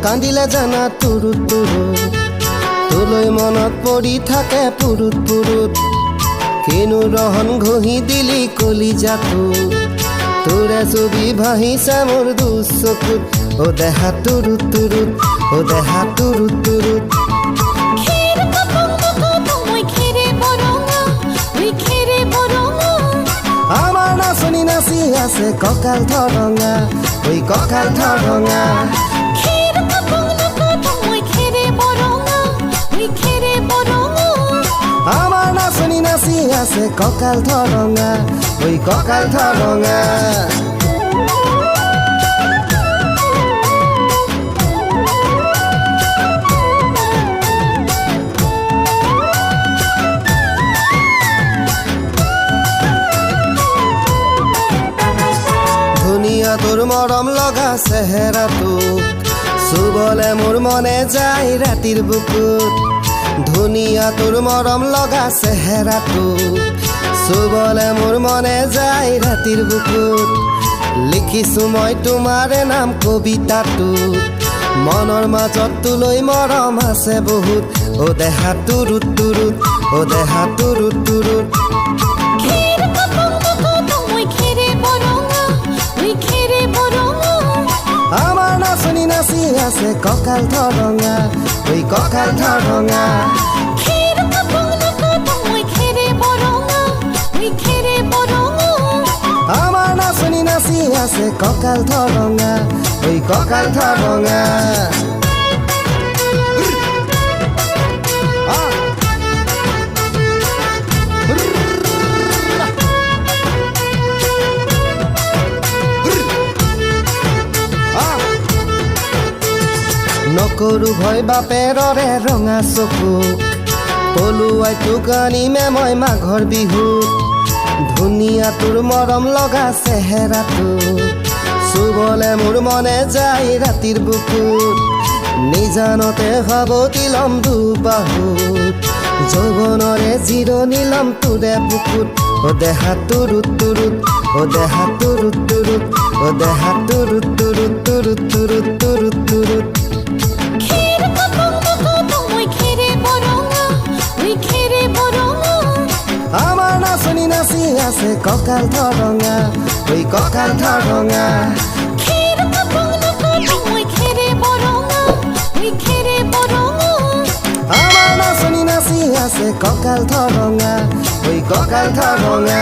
কান্দিলে জানা তুৰুত তুৰুত তোলৈ মনত পৰি থাকে পুৰুত পুৰুত কিনো ৰহন ঘঁহি দিলি কলিজাটো তোৰে ছবি ভাহিছে মোৰ দুচকুত ও দেহা তুৰুত তুৰুত ও দেহা তুৰুত তুৰুত আমাৰ নাচনি নাচি আছে কঁকাল ধৰঙা ঐ কঁকাল ধৰঙা আমাৰ নাচনি নাচি আছে কঁকাল ধৰঙা ঐ কঁকাল ধৰঙা ধুনীয়া তোৰ মৰম লগা চেহেৰাটো চুবলে মোৰ মনে যায় ৰাতিৰ বুকুত ধুনীয়া তোৰ মৰম লগা চেহেৰাটো চুবলে মোৰ মনে যায় ৰাতিৰ বুকুত লিখিছো মই তোমাৰে নাম কবিতাটোত মনৰ মাজত তোলৈ মৰম আছে বহুত ও দেহা তুৰুত তুৰুত ও দেহা তুৰুত তুৰুত আমাৰ নাচনি নাচি আছে কঁকাল ধৰঙা ঐ কঁকাল ধৰঙা আমাৰ নাচনি নাচি আছে কঁকাল ধৰঙা ঐ কঁকাল ধৰঙা নকৰো ভয় বাপেৰৰে ৰঙা চকুক পলুৱাই তোক আনিমে মই মাঘৰ বিহুত ধুনীয়া তোৰ মৰম লগা চেহেৰাটো চুবলে মোৰ মনে যায় ৰাতিৰ বুকুত নিজানতে সাৱটি লম দুবাহুত যৌৱনৰে জিৰণি লম তোৰে বুকুত ও দেহা তুৰুত তুৰুত ও দেহা তুৰুত তুৰুত ও দেহা তুৰুত তুৰুত তুৰুত তুৰুত তুৰুত তুৰুত আমাৰ নাচনি নাচি আছে কঁকাল ধৰঙা ঐ কঁকাল ধৰঙা আমাৰ নাচনি নাচি আছে কঁকাল ধৰঙা ঐ কঁকাল ধৰঙা